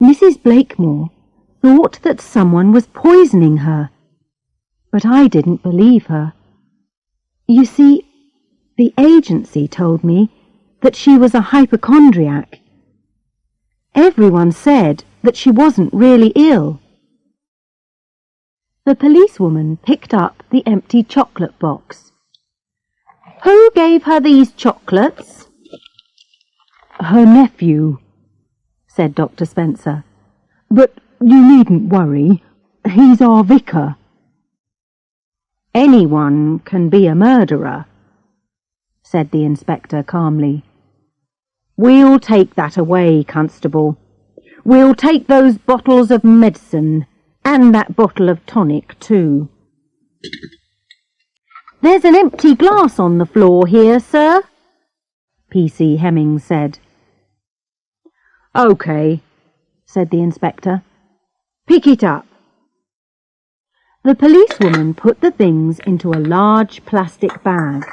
Mrs. Blakemore thought that someone was poisoning her, but I didn't believe her. You see, the agency told me that she was a hypochondriac. Everyone said that she wasn't really ill. The policewoman picked up the empty chocolate box. Who gave her these chocolates? Her nephew, said Dr. Spencer. But you needn't worry. He's our vicar. Anyone can be a murderer, said the inspector calmly. We'll take that away, Constable. We'll take those bottles of medicine and that bottle of tonic too. There's an empty glass on the floor here, sir, P.C. Hemmings said. OK, said the inspector. Pick it up. The policewoman put the things into a large plastic bag.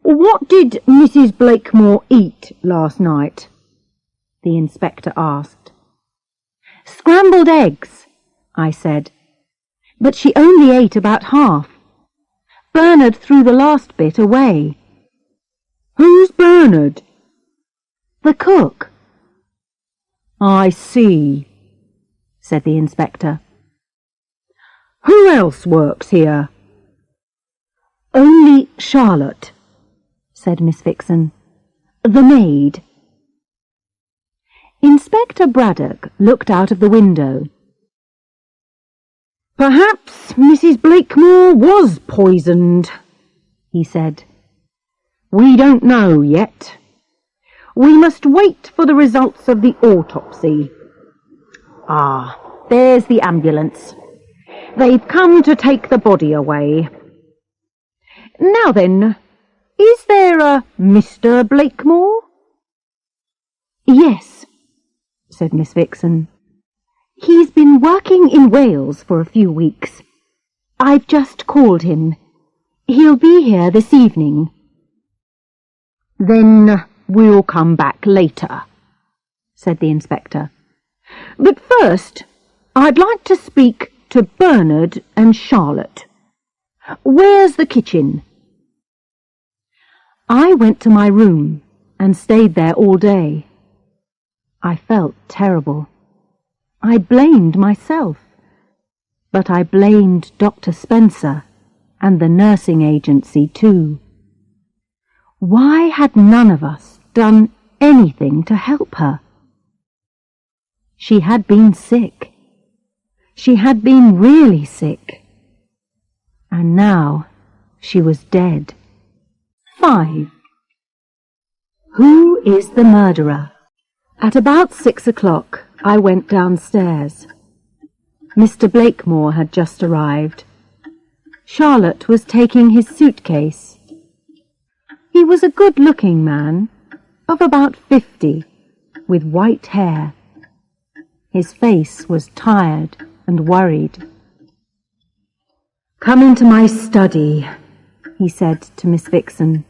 What did Mrs. Blakemore eat last night? The inspector asked. Scrambled eggs, I said. But she only ate about half. Bernard threw the last bit away. Who's Bernard? The cook. I see, said the inspector. Who else works here? Only Charlotte, said Miss Vixen. The maid. Inspector Braddock looked out of the window. Perhaps Mrs. Blakemore was poisoned, he said. We don't know yet. We must wait for the results of the autopsy. Ah, there's the ambulance. They've come to take the body away. Now then, is there a Mr. Blakemore? Yes, said Miss Vixen. He's been working in Wales for a few weeks. I've just called him. He'll be here this evening. Then we'll come back later, said the inspector. But first, I'd like to speak to Bernard and Charlotte. Where's the kitchen? I went to my room and stayed there all day. I felt terrible. I blamed myself, but I blamed Dr. Spencer and the nursing agency too. Why had none of us done anything to help her? She had been sick. She had been really sick. And now she was dead. 5. Who is the murderer? At about 6 o'clock, I went downstairs. Mr. Blakemore had just arrived. Charlotte was taking his suitcase. He was a good-looking man, of about 50, with white hair. His face was tired and worried. Come into my study, he said to Miss Vixen,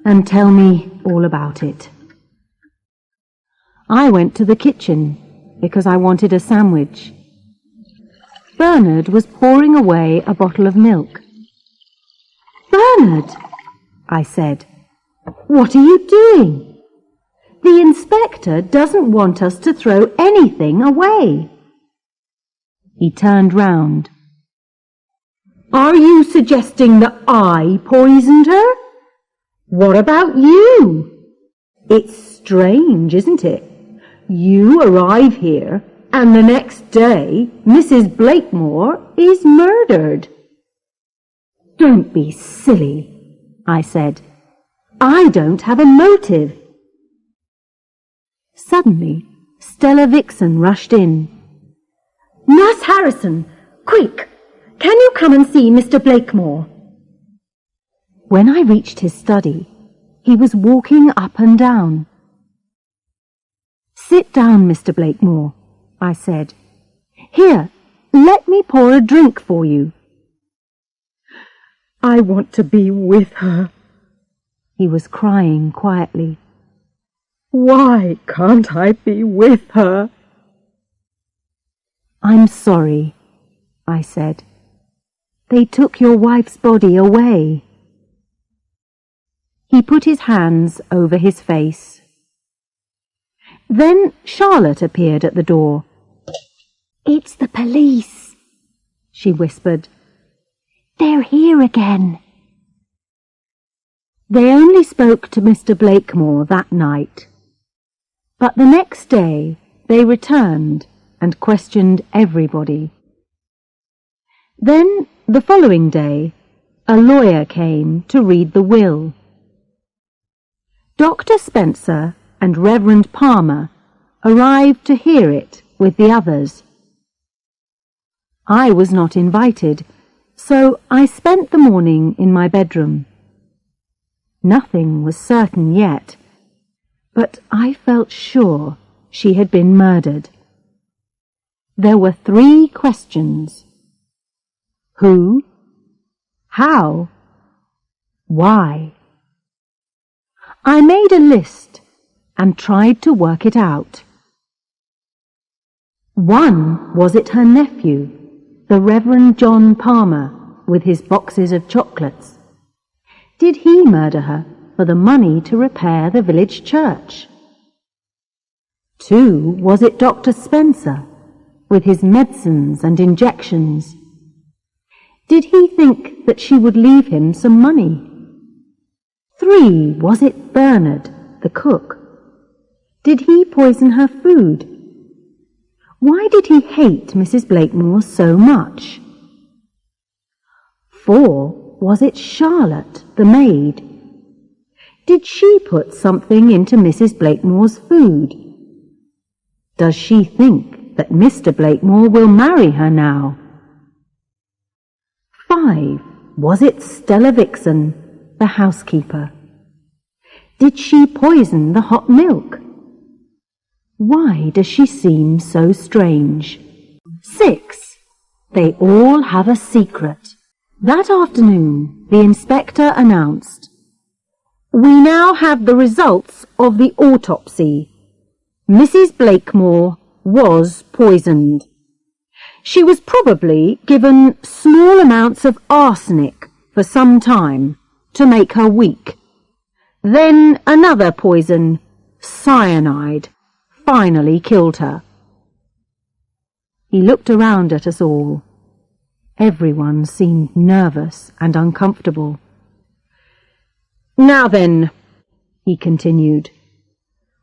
and tell me all about it. I went to the kitchen because I wanted a sandwich. Bernard was pouring away a bottle of milk. Bernard, I said, what are you doing? The inspector doesn't want us to throw anything away. He turned round. Are you suggesting that I poisoned her? What about you? It's strange, isn't it? You arrive here, and the next day Mrs. Blakemore is murdered. Don't be silly, I said. I don't have a motive. Suddenly, Stella Vixen rushed in. Nurse Harrison, quick! Can you come and see Mr. Blakemore? When I reached his study, he was walking up and down. Sit down, Mr. Blakemore, I said. Here, let me pour a drink for you. I want to be with her. He was crying quietly. Why can't I be with her?" "I'm sorry," I said. "They took your wife's body away." He put his hands over his face. Then Charlotte appeared at the door. "It's the police," she whispered. "They're here again." They only spoke to Mr. Blakemore that night, but the next day they returned and questioned everybody. Then, the following day, a lawyer came to read the will. Dr. Spencer and Reverend Palmer arrived to hear it with the others. I was not invited, so I spent the morning in my bedroom. Nothing was certain yet, but I felt sure she had been murdered. There were 3 questions. Who? How? Why? I made a list and tried to work it out. 1, was it her nephew, the Reverend John Palmer, with his boxes of chocolates? Did he murder her for the money to repair the village church? 2, was it Dr. Spencer, with his medicines and injections? Did he think that she would leave him some money? 3, was it Bernard, the cook? Did he poison her food? Why did he hate Mrs. Blakemore so much? 4, was it Charlotte, the maid? Did she put something into Mrs. Blakemore's food? Does she think that Mr. Blakemore will marry her now? 5, was it Stella Vixen, the housekeeper? Did she poison the hot milk? Why does she seem so strange? 6, they all have a secret. That afternoon, the inspector announced, "We now have the results of the autopsy. Mrs. Blakemore was poisoned. She was probably given small amounts of arsenic for some time to make her weak. Then another poison, cyanide, finally killed her." He looked around at us all. Everyone seemed nervous and uncomfortable. "Now then," he continued,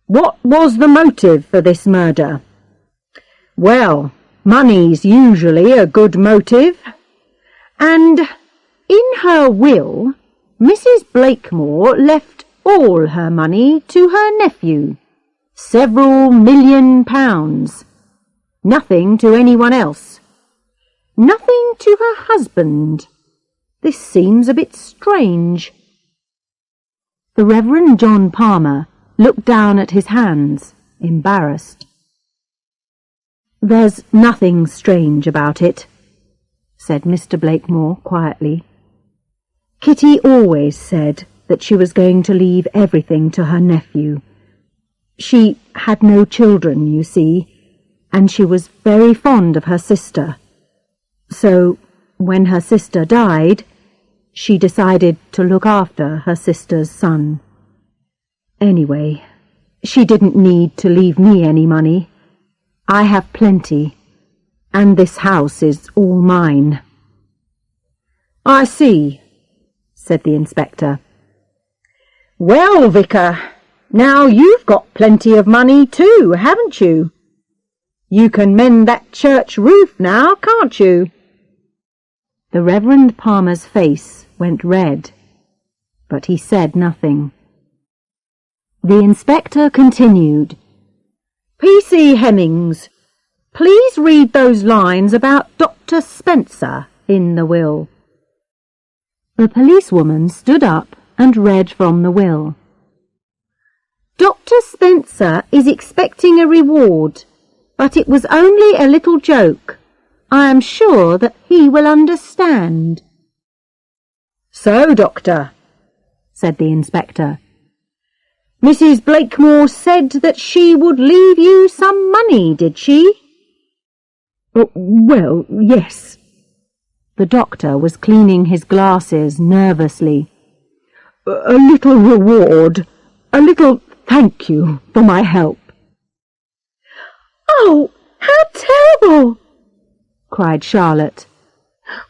"what was the motive for this murder? Well, money's usually a good motive. And in her will, Mrs. Blakemore left all her money to her nephew, several £1,000,000. Nothing to anyone else. Nothing to her husband. This seems a bit strange." The Reverend John Palmer looked down at his hands, embarrassed. "There's nothing strange about it," said Mr. Blakemore quietly. "Kitty always said that she was going to leave everything to her nephew. She had no children, you see, and she was very fond of her sister. So, when her sister died, she decided to look after her sister's son. Anyway, she didn't need to leave me any money. I have plenty, and this house is all mine." "I see," said the inspector. "Well, Vicar, now you've got plenty of money too, haven't you? You can mend that church roof now, can't you?" The Reverend Palmer's face went red, but he said nothing. The inspector continued, "P.C. Hemmings, please read those lines about Dr. Spencer in the will." The policewoman stood up and read from the will. "Dr. Spencer is expecting a reward, but it was only a little joke. I am sure that he will understand." "So, Doctor," said the inspector, Mrs. Blakemore said that she would leave you some money, did she? Well, yes. The doctor was cleaning his glasses nervously. A little reward, a little thank you for my help. Oh, how terrible! Cried Charlotte.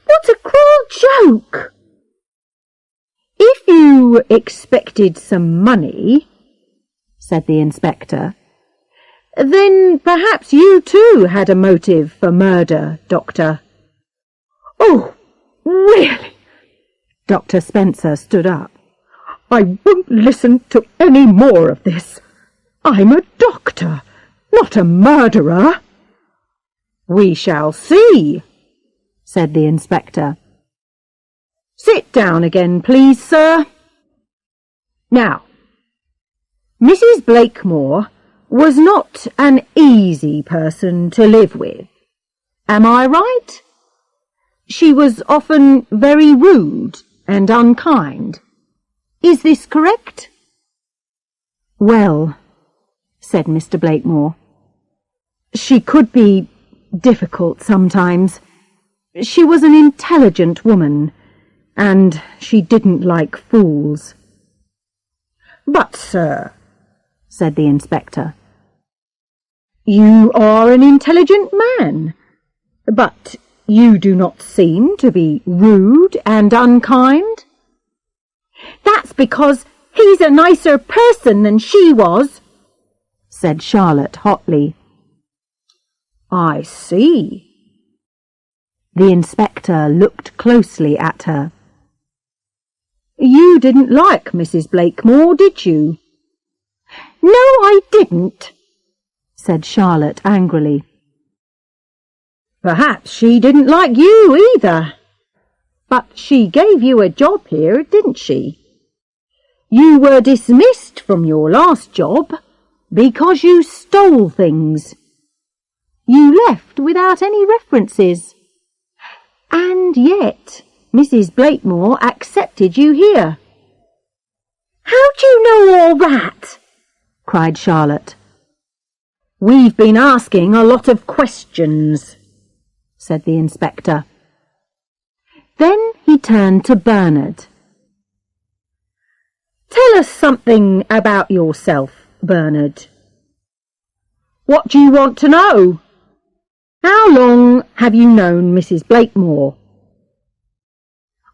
What a cruel joke! If you expected some money, said the inspector, then perhaps you too had a motive for murder, Doctor. Oh, really? Dr. Spencer stood up. I won't listen to any more of this. I'm a doctor, not a murderer. We shall see, said the inspector. Sit down again, please, sir. Now, Mrs. Blakemore was not an easy person to live with. Am I right? She was often very rude and unkind. Is this correct? Well, said Mr. Blakemore, she could be difficult sometimes. She was an intelligent woman, and she didn't like fools. But, sir, said the inspector, you are an intelligent man, but you do not seem to be rude and unkind. That's because he's a nicer person than she was, said Charlotte hotly. I see. The inspector looked closely at her. You didn't like Mrs. Blakemore, did you? No, I didn't, said Charlotte angrily. Perhaps she didn't like you either. But she gave you a job here, didn't she? You were dismissed from your last job because you stole things. You left without any references. And yet Mrs. Blakemore accepted you here. How do you know all that? Cried Charlotte. We've been asking a lot of questions, said the inspector. Then he turned to Bernard. Tell us something about yourself, Bernard. What do you want to know? How long have you known Mrs. Blakemore?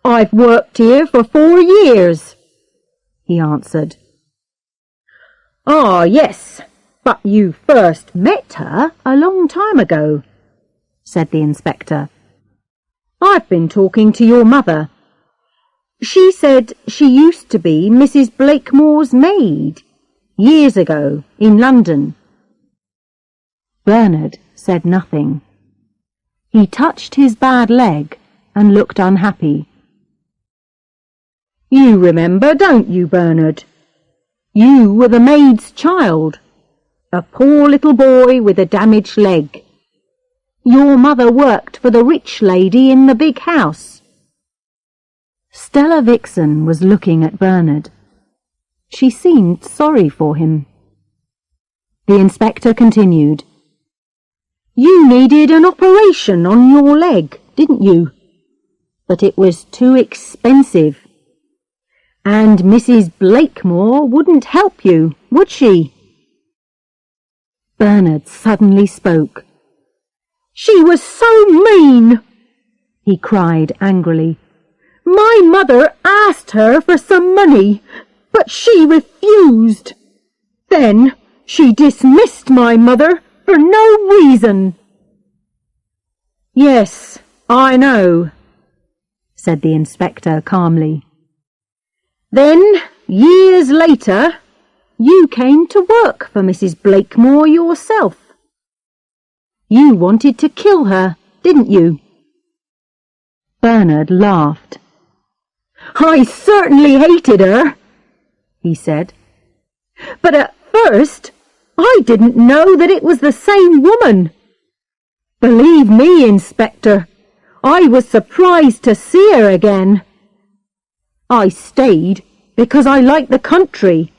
I've worked here for 4 years, he answered. Ah, yes, but you first met her a long time ago, said the inspector. I've been talking to your mother. She said she used to be Mrs. Blakemore's maid, years ago, in London. Bernard said nothing. He touched his bad leg and looked unhappy. You remember, don't you, Bernard? You were the maid's child, a poor little boy with a damaged leg. Your mother worked for the rich lady in the big house. Stella Vixen was looking at Bernard. She seemed sorry for him. The inspector continued. You needed an operation on your leg, didn't you? But it was too expensive. And Mrs. Blakemore wouldn't help you, would she? Bernard suddenly spoke. She was so mean, he cried angrily. My mother asked her for some money, but she refused. Then she dismissed my mother for no reason. Yes, I know, said the inspector calmly. Then, years later, you came to work for Mrs. Blakemore yourself. You wanted to kill her, didn't you? Bernard laughed. I certainly hated her, he said. But at first, I didn't know that it was the same woman. Believe me, Inspector, I was surprised to see her again. I stayed because I liked the country.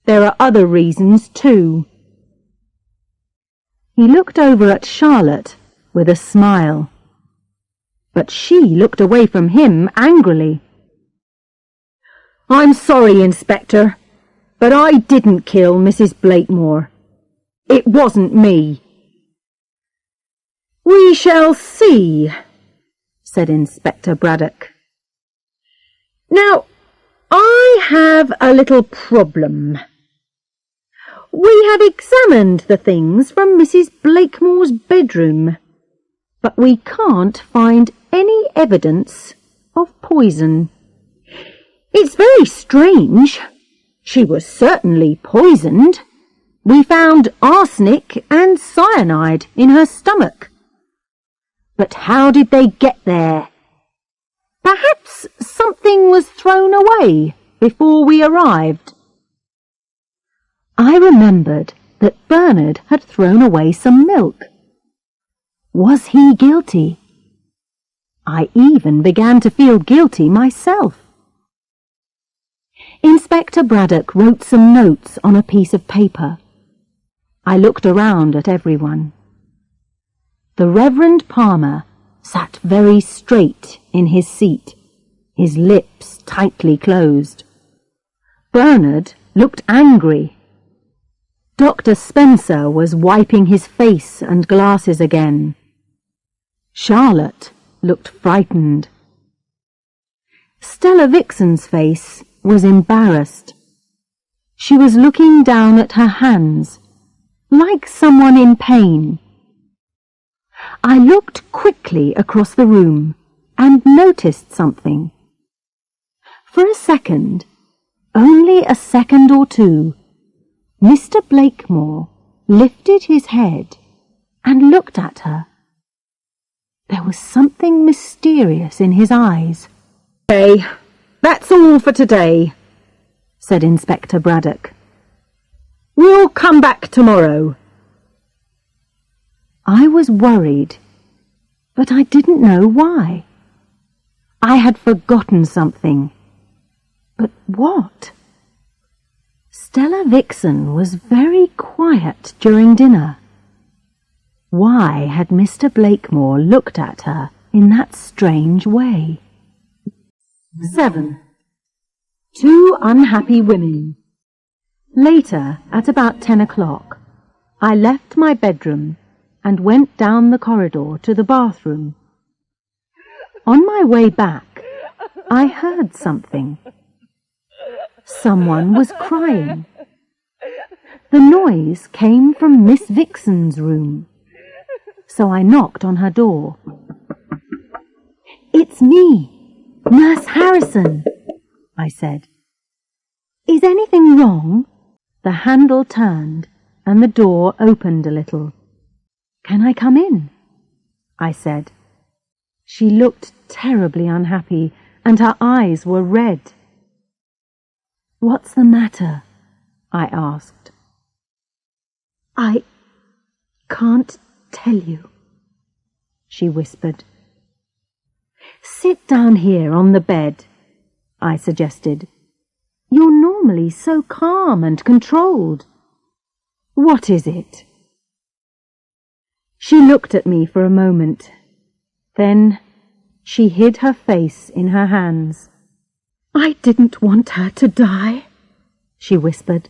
There are other reasons too." He looked over at Charlotte with a smile, but she looked away from him angrily. "I'm sorry, Inspector, but I didn't kill Mrs. Blakemore. It wasn't me." "We shall see," said Inspector Braddock. "Now, I have a little problem. We have examined the things from Mrs. Blakemore's bedroom, but we can't find any evidence of poison. It's very strange. She was certainly poisoned. We found arsenic and cyanide in her stomach. But how did they get there? Perhaps something was thrown away before we arrived." I remembered that Bernard had thrown away some milk. Was he guilty? I even began to feel guilty myself. Inspector Braddock wrote some notes on a piece of paper. I looked around at everyone. The Reverend Palmer sat very straight in his seat, his lips tightly closed. Bernard looked angry. Dr. Spencer was wiping his face and glasses again. Charlotte looked frightened. Stella Vixen's face was embarrassed. She was looking down at her hands, like someone in pain. I looked quickly across the room and noticed something. For a second, only a second or two, Mr. Blakemore lifted his head and looked at her. There was something mysterious in his eyes. "Okay, that's all for today," said Inspector Braddock. "We'll come back tomorrow." I was worried, but I didn't know why. I had forgotten something. But what? Stella Vixen was very quiet during dinner. Why had Mr. Blakemore looked at her in that strange way? 7. 2 unhappy women. Later, at about 10 o'clock, I left my bedroom and went down the corridor to the bathroom. On my way back, I heard something. Someone was crying. The noise came from Miss Vixen's room, so I knocked on her door. "It's me, Nurse Harrison," I said. "Is anything wrong?" The handle turned and the door opened a little. "Can I come in?" I said. She looked terribly unhappy and her eyes were red. "What's the matter?" I asked. "I can't tell you," she whispered. "Sit down here on the bed," I suggested. "You're normally so calm and controlled. What is it?" She looked at me for a moment. Then she hid her face in her hands. "I didn't want her to die," she whispered.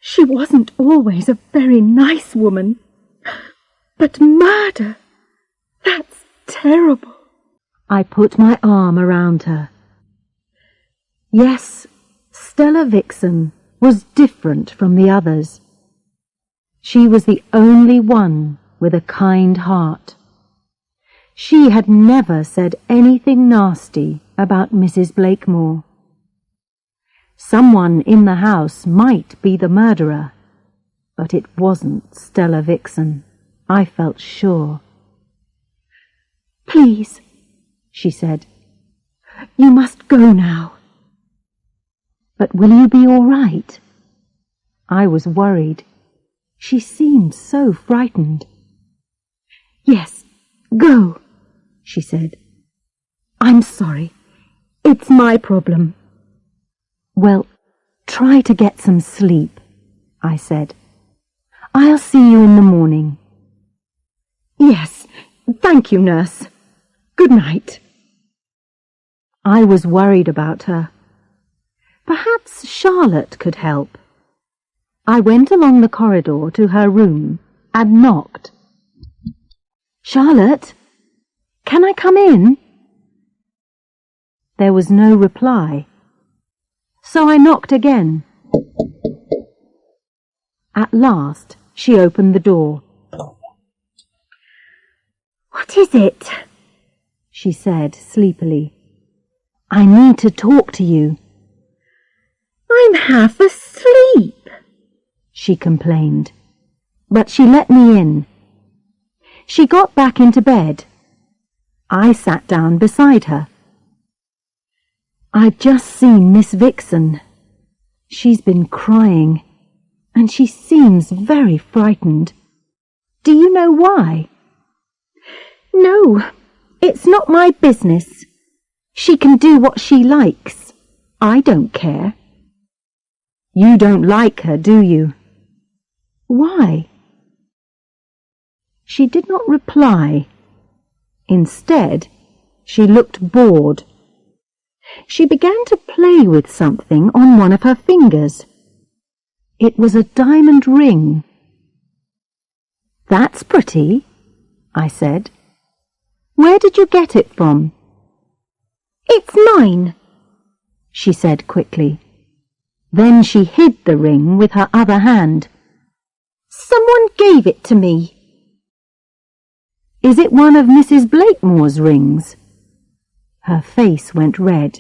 "She wasn't always a very nice woman. But murder, that's terrible." I put my arm around her. Yes, Stella Vixen was different from the others. She was the only one with a kind heart. She had never said anything nasty about Mrs. Blakemore. Someone in the house might be the murderer, but it wasn't Stella Vixen, I felt sure. "Please," she said, "you must go now." "But will you be all right?" I was worried. She seemed so frightened. "Yes, go," she said. "I'm sorry. It's my problem." "Well, try to get some sleep," I said. "I'll see you in the morning." "Yes, thank you, nurse. Good night." I was worried about her. Perhaps Charlotte could help. I went along the corridor to her room and knocked. "Charlotte, can I come in?" There was no reply, so I knocked again. At last she opened the door. "What is it?" she said sleepily. "I need to talk to you." "I'm half asleep," she complained, but she let me in. She got back into bed. I sat down beside her. "I've just seen Miss Vixen. She's been crying, and she seems very frightened. Do you know why?" "No, it's not my business. She can do what she likes. I don't care." "You don't like her, do you? Why?" She did not reply. Instead, she looked bored. She began to play with something on one of her fingers. It was a diamond ring. "That's pretty," I said. "Where did you get it from?" "It's mine," she said quickly. Then she hid the ring with her other hand. "Someone gave it to me." "Is it one of Mrs. Blakemore's rings?" Her face went red.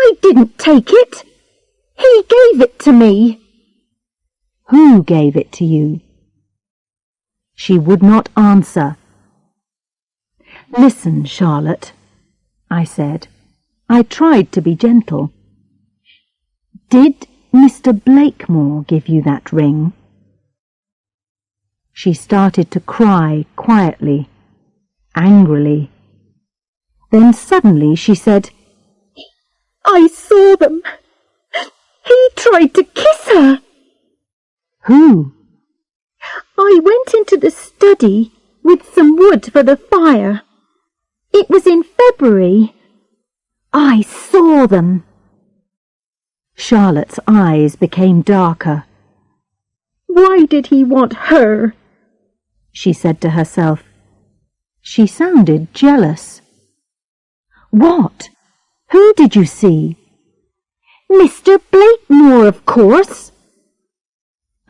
"I didn't take it. He gave it to me." "Who gave it to you?" She would not answer. "Listen, Charlotte," I said. I tried to be gentle. "Did Mr. Blakemore give you that ring?" She started to cry quietly, angrily. Then suddenly she said, "I saw them. He tried to kiss her." "Who?" "I went into the study with some wood for the fire. It was in February. I saw them." Charlotte's eyes became darker. "Why did he want her?" she said to herself. She sounded jealous. "What? Who did you see?" "Mr. Blakemore, of course."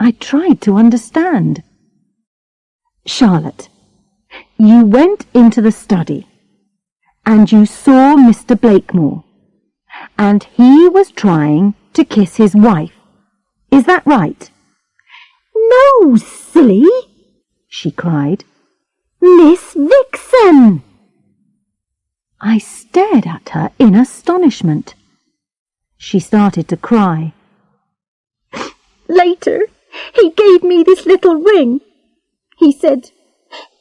I tried to understand. "Charlotte, you went into the study, and you saw Mr. Blakemore, and he was trying to kiss his wife. Is that right?" "No, silly," she cried. "Miss Vixen." I stared at her in astonishment. She started to cry. "Later, he gave me this little ring. He said,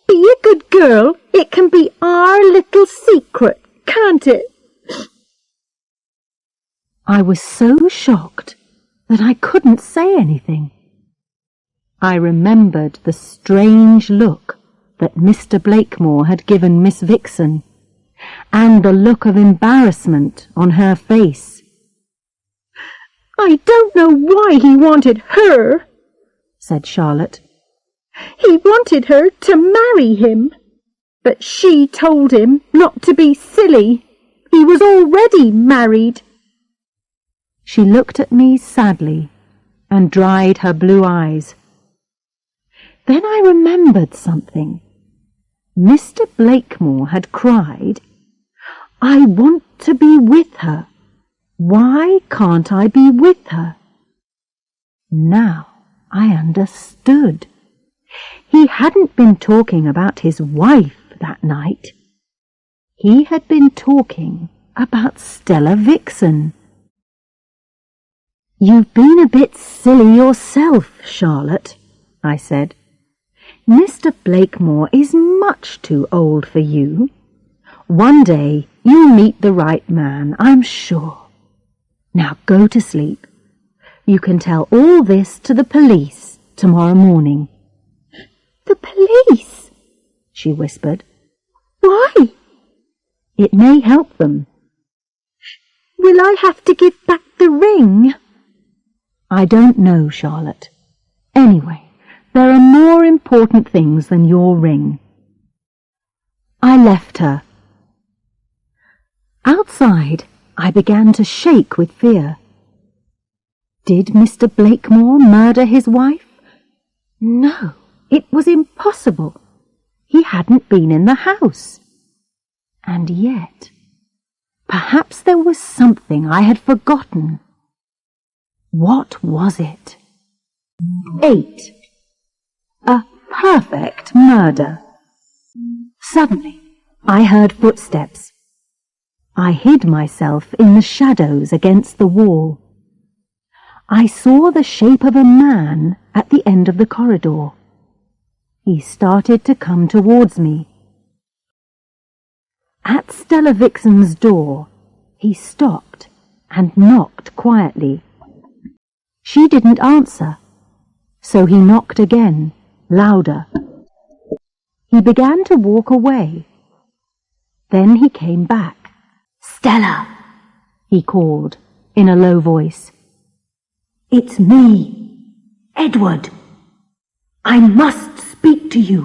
'Be a good girl. It can be our little secret, can't it?'" I was so shocked that I couldn't say anything. I remembered the strange look that Mr. Blakemore had given Miss Vixen, and the look of embarrassment on her face. "I don't know why he wanted her," said Charlotte. "He wanted her to marry him, but she told him not to be silly. He was already married." She looked at me sadly and dried her blue eyes. Then I remembered something. Mr. Blakemore had cried, "I want to be with her. Why can't I be with her?" Now I understood. He hadn't been talking about his wife that night. He had been talking about Stella Vixen. "You've been a bit silly yourself, Charlotte," I said. "Mr. Blakemore is much too old for you. One day you'll meet the right man, I'm sure. Now go to sleep. You can tell all this to the police tomorrow morning." "The police?" she whispered. "Why?" "It may help them." "Will I have to give back the ring?" "I don't know, Charlotte. Anyway, there are more important things than your ring." I left her. Outside, I began to shake with fear. Did Mr. Blakemore murder his wife? No, it was impossible. He hadn't been in the house. And yet, perhaps there was something I had forgotten. What was it? 8. A perfect murder. Suddenly, I heard footsteps. I hid myself in the shadows against the wall. I saw the shape of a man at the end of the corridor. He started to come towards me. At Stella Vixen's door, he stopped and knocked quietly. She didn't answer, so he knocked again, louder. He began to walk away. Then he came back. "Stella," he called in a low voice. "It's me, Edward. I must speak to you.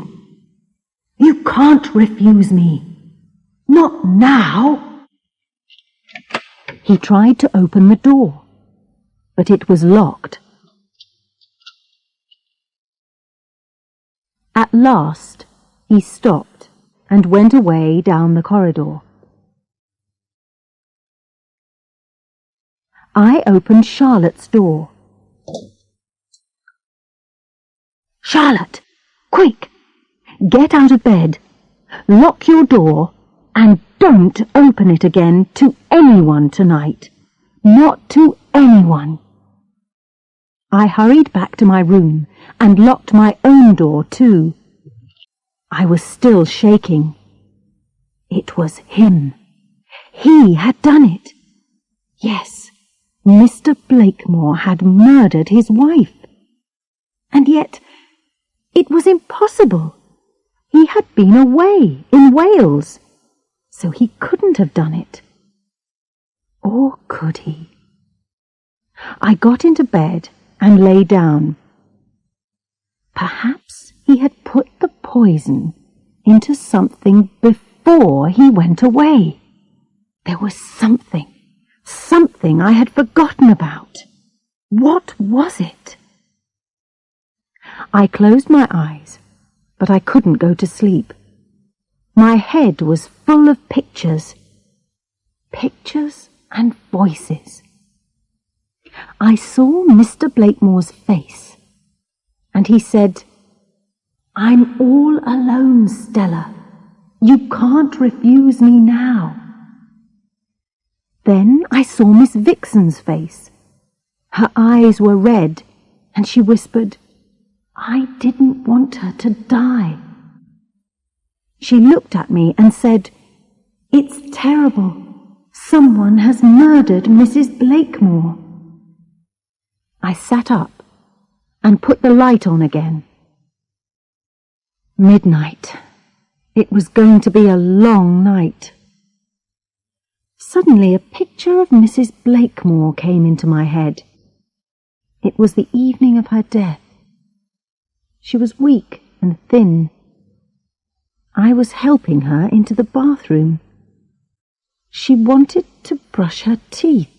You can't refuse me. Not now." He tried to open the door, but it was locked. At last, he stopped and went away down the corridor. I opened Charlotte's door. "Charlotte, quick! Get out of bed, lock your door, and don't open it again to anyone tonight. Not to anyone." I hurried back to my room and locked my own door too. I was still shaking. It was him. He had done it. Yes, Mr. Blakemore had murdered his wife. And yet, it was impossible. He had been away in Wales, so he couldn't have done it. Or could he? I got into bed and lay down. Perhaps he had put the poison into something before he went away. There was something I had forgotten about. What was it? I closed my eyes, but I couldn't go to sleep. My head was full of pictures and voices. I saw Mr. Blakemore's face, and he said, "I'm all alone, Stella. You can't refuse me now." Then I saw Miss Vixen's face. Her eyes were red, and she whispered, "I didn't want her to die." She looked at me and said, "It's terrible. Someone has murdered Mrs. Blakemore." I sat up and put the light on again. Midnight. It was going to be a long night. Suddenly a picture of Mrs. Blakemore came into my head. It was the evening of her death. She was weak and thin. I was helping her into the bathroom. She wanted to brush her teeth.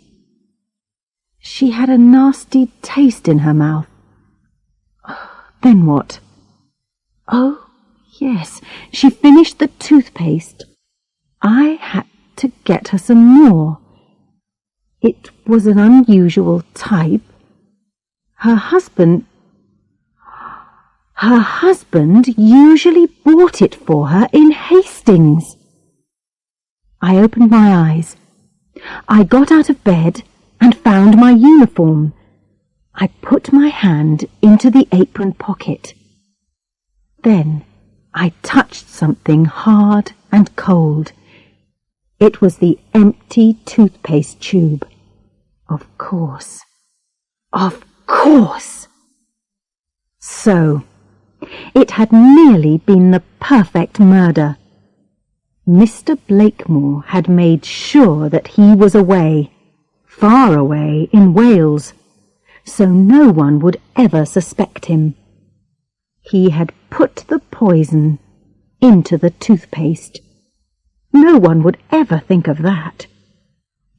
She had a nasty taste in her mouth. Then what? Oh, yes, she finished the toothpaste. I had to get her some more. It was an unusual type. Her husband usually bought it for her in Hastings. I opened my eyes. I got out of bed and found my uniform. I put my hand into the apron pocket. Then I touched something hard and cold. It was the empty toothpaste tube. Of course. Of course! So, it had nearly been the perfect murder. Mr. Blakemore had made sure that he was away, far away in Wales, so no one would ever suspect him. He had put the poison into the toothpaste. No one would ever think of that.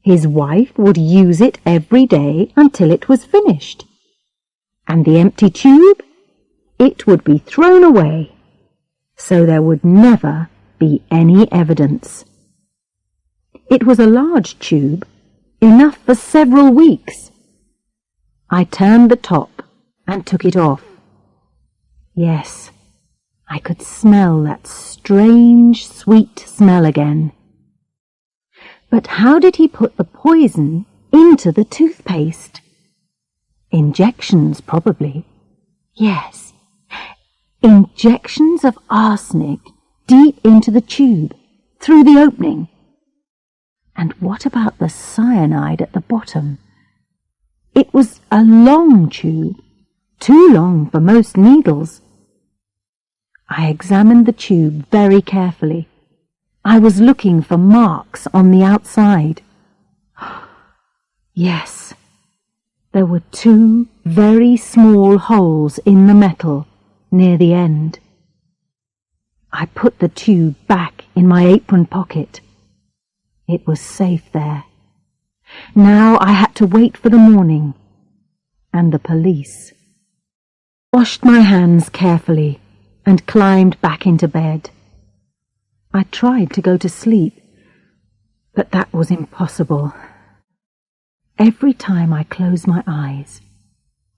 His wife would use it every day until it was finished. And the empty tube? It would be thrown away, so there would never be any evidence. It was a large tube, enough for several weeks. I turned the top and took it off. Yes, I could smell that strange, sweet smell again. But how did he put the poison into the toothpaste? Injections, probably. Yes, injections of arsenic deep into the tube, through the opening. And what about the cyanide at the bottom? It was a long tube, too long for most needles. I examined the tube very carefully. I was looking for marks on the outside. Yes, there were 2 very small holes in the metal near the end. I put the tube back in my apron pocket. It was safe there. Now I had to wait for the morning and the police. Washed my hands carefully and climbed back into bed. I tried to go to sleep, but that was impossible. Every time I closed my eyes,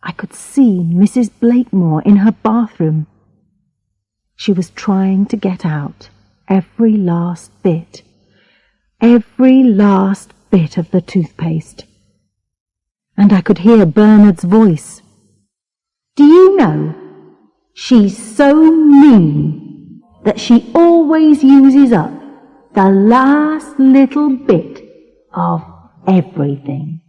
I could see Mrs. Blakemore in her bathroom. She was trying to get out every last bit of the toothpaste. And I could hear Bernard's voice. "Do you know, she's so mean that she always uses up the last little bit of everything."